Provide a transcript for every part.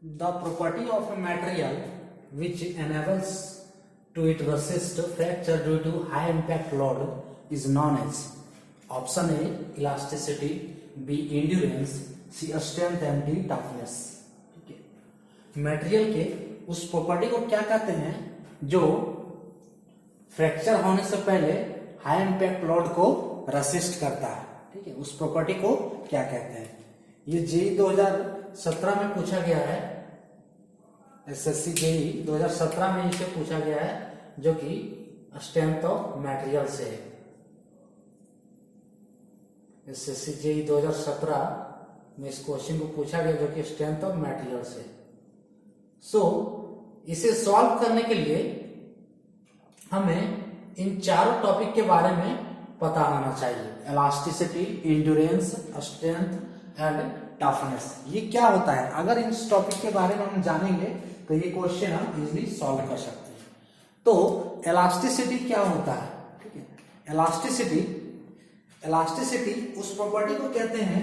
The property of a material which enables to it resist fracture due to high impact load is known as option A elasticity, B endurance, C strength and D toughness. ठीक है, material के उस property को क्या कहते हैं जो fracture होने से पहले हाई इम्पैक्ट लोड को रेसिस्ट करता है. ठीक है, उस प्रॉपर्टी को क्या कहते हैं. ये जेई 2017 में पूछा गया है. एसएससी जेई 2017 में इसे पूछा गया है जो कि स्ट्रेंथ ऑफ मटेरियल से है. एसएससी जेई 2017 में इस क्वेश्चन को पूछा गया जो कि स्ट्रेंथ ऑफ मटेरियल से. सो इसे सॉल्व करने के लिए हमें इन चारों टॉपिक के बारे में पता होना चाहिए. Elasticity, endurance, strength and toughness. ये क्या होता है, अगर इस टॉपिक के बारे में हम जानेंगे तो ये क्वेश्चन हम इजीली सॉल्व कर सकते हैं. तो इलास्टिसिटी क्या होता है. ठीक है, इलास्टिसिटी उस प्रॉपर्टी को कहते हैं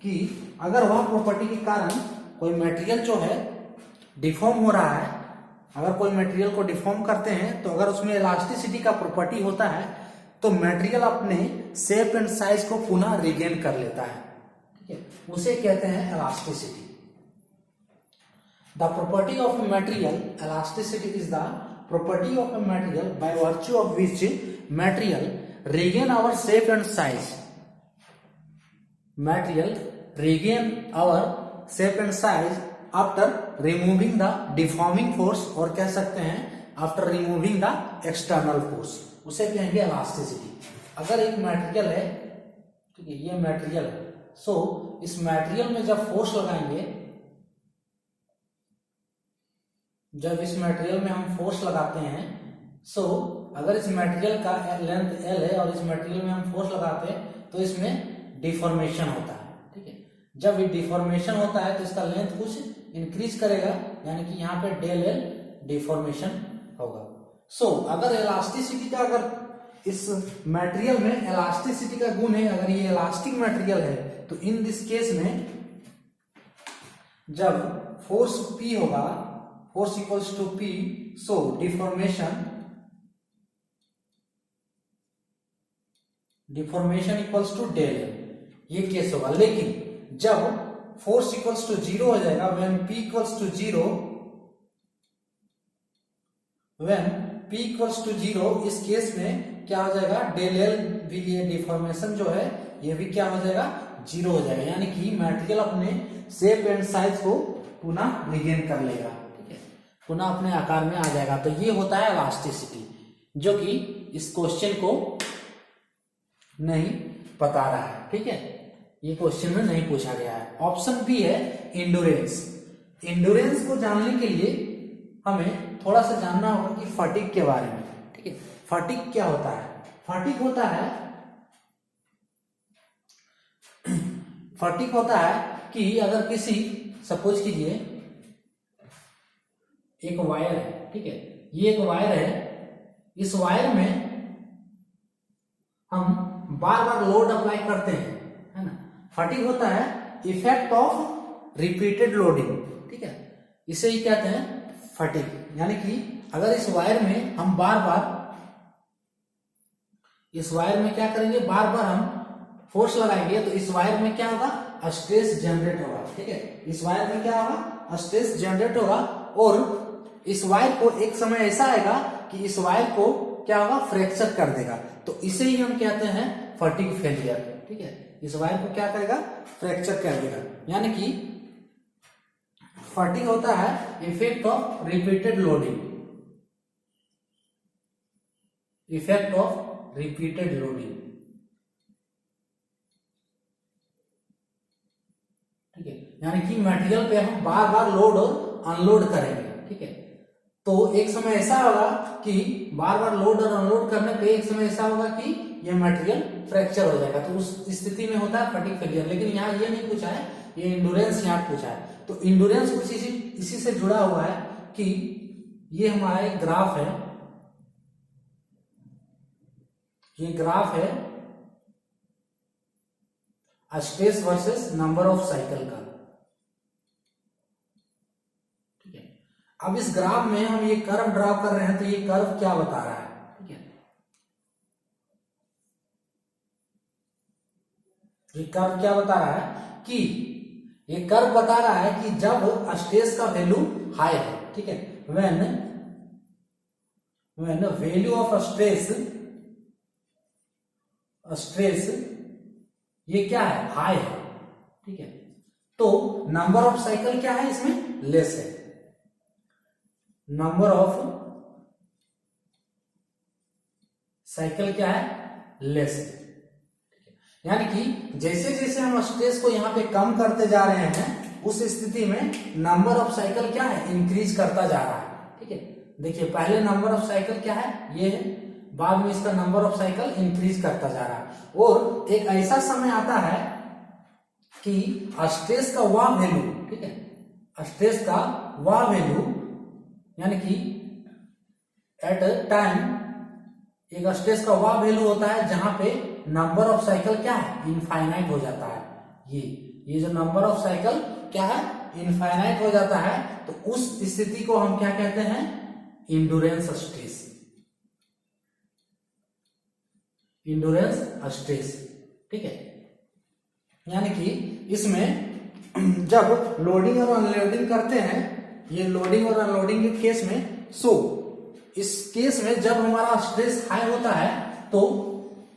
कि अगर वह प्रॉपर्टी के कारण कोई मटेरियल जो है डिफॉर्म हो रहा है, अगर कोई मटेरियल को डिफॉर्म करते हैं तो अगर उसमें इलास्टिसिटी का प्रॉपर्टी होता है तो मटेरियल अपने शेप एंड साइज को पुनः रिगेन कर लेता है. ठीक है, उसे कहते हैं elasticity. The property of a material, elasticity is the property of a material by virtue of which material regain our shape and size. Material regain our shape and size after removing the deforming force, और कह सकते हैं after removing the external force. उसे कहेंगे elasticity. अगर एक material है, ठीक है, ये मटेरियल है, सो इस मटेरियल में जब फोर्स लगाएंगे, जब इस मटेरियल में हम फोर्स लगाते हैं, सो अगर इस मटेरियल का लेंथ L है और इस मटेरियल में हम फोर्स लगाते हैं तो इसमें डिफॉर्मेशन होता है. ठीक है, जब ये डिफॉर्मेशन होता है तो इसका लेंथ कुछ इंक्रीज करेगा, यानी कि यहाँ पे डेल L डिफॉर्मेशन होगा. सो अगर इलास्टिसिटी का, अगर इस मटेरियल में इलास्टिसिटी का गुण है, अगर ये इलास्टिक मटेरियल है तो इन दिस केस में जब फोर्स P होगा, force equals to P, so deformation equals to del L. ये केस होगा. लेकिन जब फोर्स इक्वल्स टू 0 हो जाएगा, when P equals to 0, इस केस में क्या हो जाएगा, डेल L भी, ये डिफॉर्मेशन जो है ये भी क्या हो जाएगा, 0 हो जाएगा. यानी कि मटेरियल अपने शेप एंड साइज को पुनः रिगेन कर लेगा, पुनः अपने आकार में आ जाएगा. तो ये होता है इलास्टिसिटी, जो कि इस क्वेश्चन को नहीं बता रहा है. ठीक है, ये क्वेश्चन में नहीं पूछा गया है. ऑप्शन बी है इंड्योरेंस. इंड्योरेंस को जानने के लिए हमें थोड़ा सा जानना होगा कि फटीग के बारे में. ठीक है, फटीग क्या होता है. फटीग होता है कि अगर किसी, सपोज कीजिए एक वायर है. ठीक है, ये एक वायर है, इस वायर में हम बार बार लोड अप्लाई करते हैं, है ना. फटीग होता है इफेक्ट ऑफ रिपीटेड लोडिंग. ठीक है, इसे ही कहते हैं फटीग. यानी कि अगर इस वायर में हम बार बार, इस वायर में क्या करेंगे, बार बार हम फोर्स लगाएंगे तो इस वायर में क्या होगा, स्ट्रेस जनरेट होगा. ठीक है, इस वायर में क्या होगा, स्ट्रेस जनरेट होगा, और इस वायर को एक समय ऐसा आएगा कि इस वायर को क्या होगा, फ्रैक्चर कर देगा. तो इसे ही हम कहते हैं फटीग फेलियर. ठीक है, इस वायर को क्या करेगा, फ्रैक्चर कर देगा. यानी कि फटीग होता है effect of repeated loading. Effect of repeated loading. ठीक है, यानी कि मटेरियल पे हम बार बार लोड और अनलोड करेंगे. ठीक है, तो एक समय ऐसा होगा कि बार बार लोड और अनलोड करने पे एक समय ऐसा होगा कि यह मटेरियल फ्रैक्चर हो जाएगा. तो उस स्थिति में होता है फटीग फेलियर. लेकिन यहाँ ये नहीं पूछा है, ये इंड्योरेंस यहाँ पूछा है. तो इंड्योरेंस कुछ इसी से जुड़ा हुआ है कि ये हमारा एक ग्राफ है, ये ग्राफ है stress versus number of cycle का. अब इस ग्राफ में हम ये कर्व ड्रा कर रहे हैं, तो ये कर्व क्या बता रहा है, ठीक है, ये कर्व क्या बता रहा है कि ये कर्व बता रहा है कि जब स्ट्रेस का वैल्यू हाई है, ठीक है, व्हेन वैल्यू ऑफ स्ट्रेस ये क्या है, हाई है, ठीक है, तो नंबर ऑफ साइकिल क्या है इसमें, लेस है, नंबर ऑफ साइकिल क्या है, लेस है, ठीक है। यानी कि जैसे जैसे हम स्ट्रेस को यहां पे कम करते जा रहे हैं, उस स्थिति में नंबर ऑफ साइकिल क्या है, इंक्रीज करता जा रहा है, ठीक है। देखिए पहले नंबर ऑफ साइकिल क्या है, ये है, बाद में इसका नंबर ऑफ साइकिल इंक्रीज करता जा रहा है, और एक ऐसा समय आता है कि स्ट्रेस का वह वैल्यू, ठीक है, स्ट्रेस का वह वैल्यू, यानी कि एट टाइम एक स्ट्रेस का वह वैल्यू होता है जहां पे नंबर ऑफ साइकिल क्या है, इनफाइनाइट हो जाता है। ये जो नंबर ऑफ साइकिल क्या है, इनफाइनाइट हो जाता है, तो उस स्थिति को हम क्या कहते हैं, इंड्योरेंस स्ट्रेस, इंड्योरेंस स्ट्रेस, ठीक है। यानी कि इसमें जब लोडिंग और अनलोडिंग करते हैं, ये लोडिंग और अनलोडिंग के केस में, इस केस में जब हमारा स्ट्रेस हाई होता है तो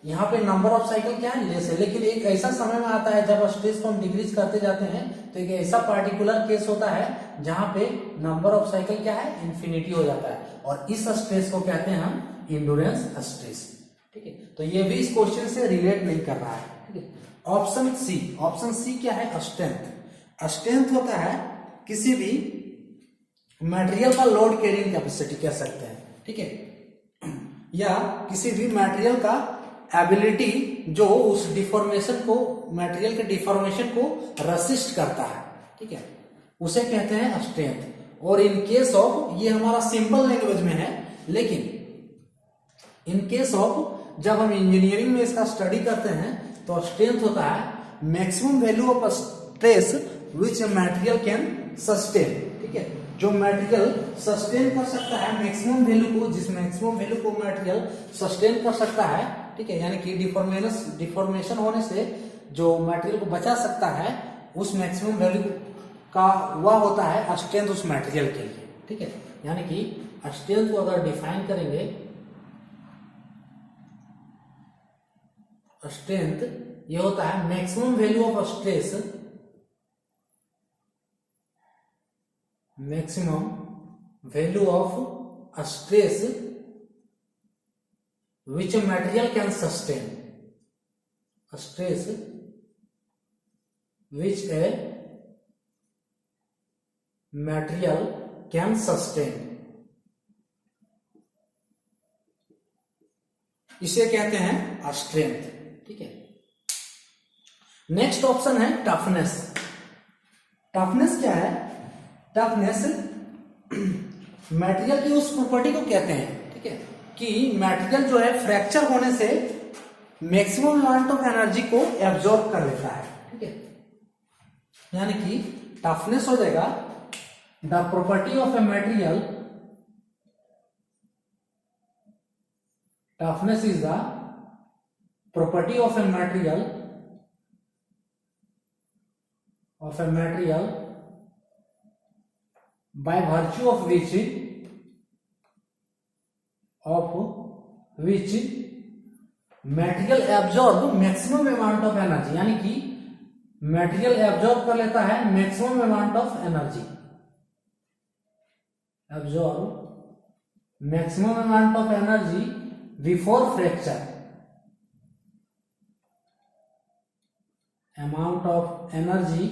यहाँ पे नंबर ऑफ साइकिल क्या है, लेस है, लेकिन एक ऐसा समय में आता है जब स्ट्रेस को हम डिक्रीज करते जाते हैं, तो एक ऐसा पार्टिकुलर केस होता है जहां पे नंबर ऑफ साइकिल क्या है, इन्फिनिटी हो जाता है, और इस स्ट्रेस को कहते हैं हम इंड्योरेंस स्ट्रेस, ठीक है। तो ये भी इस क्वेश्चन से रिलेट नहीं कर रहा है, ठीक है। ऑप्शन सी क्या है, स्ट्रेंथ। स्ट्रेंथ होता है किसी भी मटेरियल का लोड कैरिंग कैपेसिटी कह सकते हैं, ठीक है, या किसी भी मटेरियल का एबिलिटी जो उस डिफॉर्मेशन को, मटेरियल के डिफॉर्मेशन को रेसिस्ट करता है, ठीक है, उसे कहते हैं स्ट्रेंथ। और इन केस ऑफ, ये हमारा सिंपल लैंग्वेज में है, लेकिन इन केस ऑफ जब हम इंजीनियरिंग में इसका स्टडी करते हैं, तो स्ट्रेंथ होता है maximum value of stress which material can sustain, ठीक है, जो मटेरियल सस्टेन कर सकता है मैक्सिमम वैल्यू को, जिस मैक्सिमम वैल्यू को मटेरियल सस्टेन कर सकता है, ठीक है, यानी कि डिफॉर्मेशन होने से जो मटेरियल को बचा सकता है, उस मैक्सिमम वैल्यू का वह होता है स्ट्रेंथ उस मटेरियल के लिए, ठीक है। यानी कि स्ट्रेंथ को अगर डिफाइन करेंगे, स्ट्रेंथ ये होता है maximum value of stress, maximum value of stress which material can sustain, stress which a material can sustain, इसे कहते हैं स्ट्रेंथ, ठीक है। नेक्स्ट ऑप्शन है टफनेस। टफनेस क्या है, टफनेस मटेरियल की उस प्रॉपर्टी को कहते हैं, ठीक है, कि मटेरियल जो है फ्रैक्चर होने से मैक्सिमम अमाउंट ऑफ एनर्जी को एब्जॉर्ब कर लेता है, ठीक है। यानी कि टफनेस हो जाएगा the property of a material, toughness is the property of a material by virtue of which material absorb maximum amount of energy, यानी कि मटेरियल एब्जॉर्ब कर लेता है maximum amount of energy, absorb maximum amount of energy before fracture, amount of energy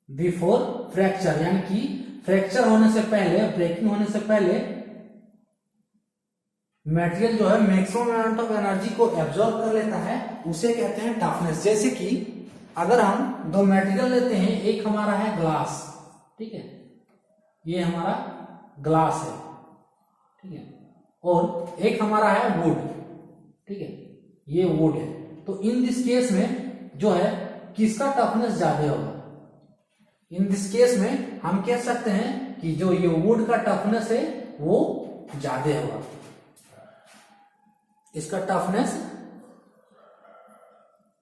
before fracture, यानी कि fracture होने से पहले, ब्रेकिंग होने से पहले मटेरियल जो है मैक्सिमम अमाउंट ऑफ एनर्जी को एब्जॉर्ब कर लेता है, उसे कहते हैं टफनेस। जैसे कि अगर हम दो मटेरियल लेते हैं, एक हमारा है ग्लास, ठीक है, ये हमारा ग्लास है, ठीक है, और एक हमारा है वुड, ठीक है, ये वुड है, तो इन दिस केस में जो है किसका टफनेस ज्यादा होगा, इन दिस केस में हम कह सकते हैं कि जो ये वुड का टफनेस है वो ज्यादा होगा, इसका टफनेस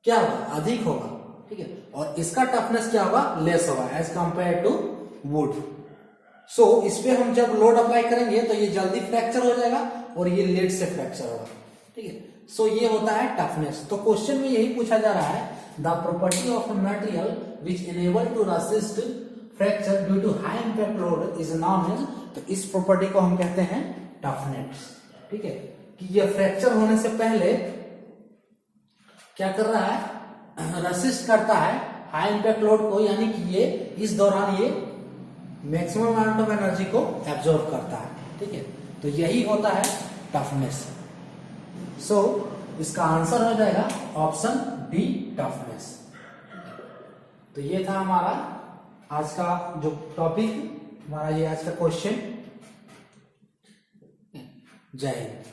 क्या होगा, अधिक होगा, ठीक है, और इसका टफनेस क्या होगा, लेस होगा एज कंपेयर टू वुड। सो इस पे हम जब लोड अप्लाई करेंगे तो ये जल्दी फ्रैक्चर हो जाएगा और ये लेट से फ्रैक्चर होगा, ठीक है। सो ये होता है टफनेस। तो क्वेश्चन में यही पूछा जा रहा है, the property of a material which enable to resist fracture due to high impact load is known as, तो इस प्रॉपर्टी को हम कहते हैं टफनेस, ठीक है, कि ये फ्रैक्चर होने से पहले क्या कर रहा है, रेसिस्ट करता है हाई इंपैक्ट लोड को, यानी कि ये इस दौरान ये मैक्सिमम अमाउंट ऑफ एनर्जी को एब्जॉर्ब करता है, ठीक है। तो यही होता है टफनेस। सो इसका आंसर हो जाएगा ऑप्शन डी, टफनेस। तो ये था हमारा आज का जो टॉपिक, हमारा ये आज का क्वेश्चन। जय हिंद।